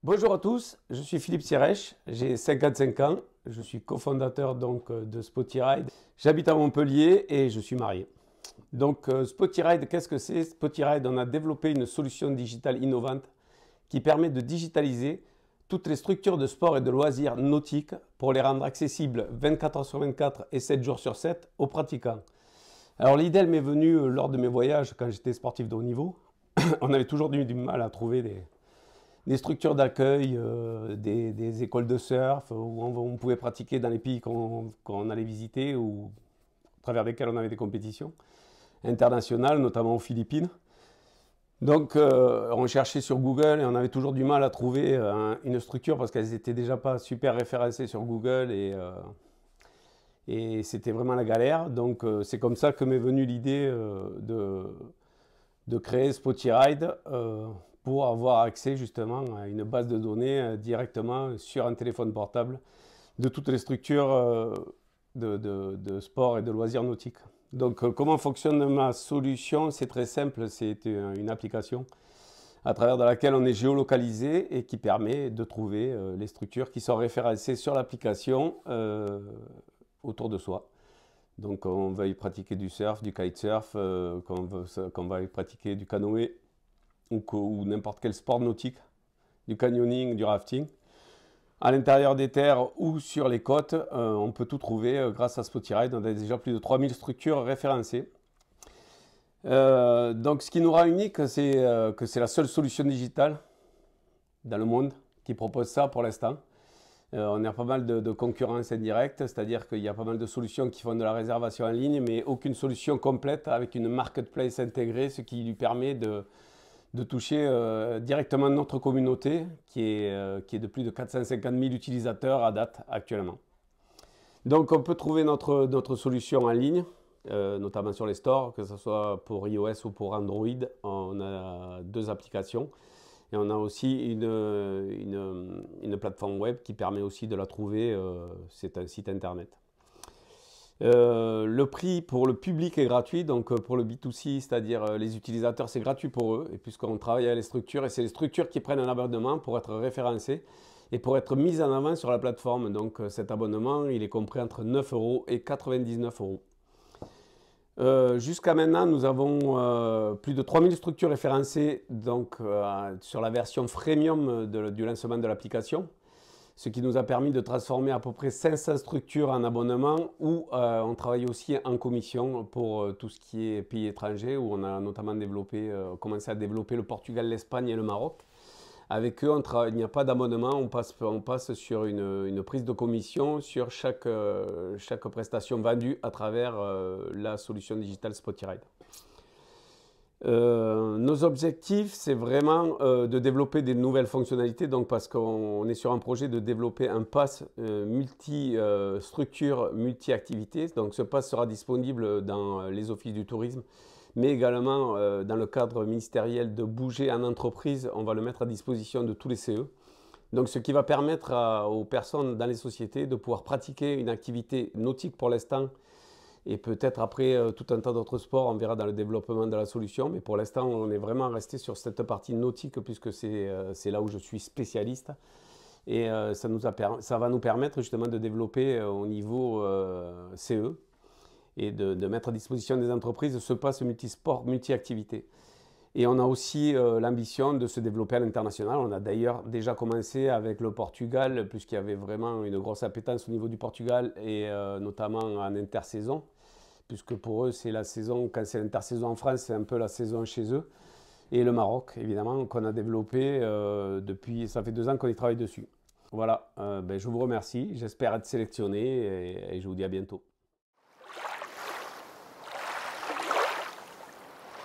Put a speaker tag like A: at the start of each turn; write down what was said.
A: Bonjour à tous, je suis Philippe Sirèche, j'ai 55 ans, je suis cofondateur de Spotyride. J'habite à Montpellier et je suis marié. Spotyride, qu'est-ce que c'est? Spotyride, on a développé une solution digitale innovante qui permet de digitaliser toutes les structures de sport et de loisirs nautiques pour les rendre accessibles 24 heures sur 24 et 7 jours sur 7 aux pratiquants. Alors l'idée, elle m'est venue lors de mes voyages quand j'étais sportif de haut niveau. On avait toujours du mal à trouver des structures d'accueil, des écoles de surf où on pouvait pratiquer dans les pays qu'on allait visiter ou à travers lesquels on avait des compétitions internationales, notamment aux Philippines. On cherchait sur Google et on avait toujours du mal à trouver une structure parce qu'elles n'étaient déjà pas super référencées sur Google et c'était vraiment la galère. C'est comme ça que m'est venue l'idée de créer Spotyride pour avoir accès justement à une base de données directement sur un téléphone portable de toutes les structures de sport et de loisirs nautiques. Comment fonctionne ma solution? C'est très simple, c'est une application à travers de laquelle on est géolocalisé et qui permet de trouver les structures qui sont référencées sur l'application autour de soi. Donc on va y pratiquer du surf, du kitesurf, qu'on va y pratiquer du canoë ou n'importe quel sport nautique, du canyoning, du rafting. À l'intérieur des terres ou sur les côtes, on peut tout trouver grâce à Spotyride. On a déjà plus de 3000 structures référencées. Ce qui nous rend unique, c'est que c'est la seule solution digitale dans le monde qui propose ça pour l'instant. On a pas mal de concurrence indirecte, c'est-à-dire qu'il y a pas mal de solutions qui font de la réservation en ligne, mais aucune solution complète avec une marketplace intégrée, ce qui lui permet de toucher directement notre communauté qui est de plus de 450 000 utilisateurs à date actuellement. Donc on peut trouver notre solution en ligne, notamment sur les stores, que ce soit pour iOS ou pour Android. On a deux applications. Et on a aussi une plateforme web qui permet aussi de la trouver, c'est un site internet. Le prix pour le public est gratuit, donc pour le B2C, c'est-à-dire les utilisateurs, c'est gratuit pour eux, et puisqu'on travaille avec les structures, et c'est les structures qui prennent un abonnement pour être référencées et pour être mises en avant sur la plateforme. Donc cet abonnement, il est compris entre 9 € et 99 €. Jusqu'à maintenant, nous avons plus de 3000 structures référencées sur la version freemium du lancement de l'application, ce qui nous a permis de transformer à peu près 500 structures en abonnement où on travaille aussi en commission pour tout ce qui est pays étrangers, où on a notamment commencé à développer le Portugal, l'Espagne et le Maroc. Avec eux, il n'y a pas d'abonnement, on passe sur une prise de commission sur chaque prestation vendue à travers la solution digitale Spotyride. Nos objectifs, c'est vraiment de développer des nouvelles fonctionnalités, donc parce qu'on est sur un projet de développer un pass multi-structure, multi-activités. Donc ce pass sera disponible dans les offices du tourisme, mais également dans le cadre ministériel de bouger en entreprise, on va le mettre à disposition de tous les CE. Donc ce qui va permettre aux personnes dans les sociétés de pouvoir pratiquer une activité nautique pour l'instant, et peut-être après tout un tas d'autres sports, on verra dans le développement de la solution. Mais pour l'instant, on est vraiment resté sur cette partie nautique puisque c'est là où je suis spécialiste. Et ça va nous permettre justement de développer au niveau CE et de mettre à disposition des entreprises ce pass multisport, multi-activité. Et on a aussi l'ambition de se développer à l'international. On a d'ailleurs déjà commencé avec le Portugal, puisqu'il y avait vraiment une grosse appétence au niveau du Portugal, et notamment en intersaison, puisque pour eux, c'est la saison, quand c'est l'intersaison en France, c'est un peu la saison chez eux. Et le Maroc, évidemment, qu'on a développé ça fait 2 ans qu'on y travaille dessus. Voilà, je vous remercie, j'espère être sélectionné et je vous dis à bientôt.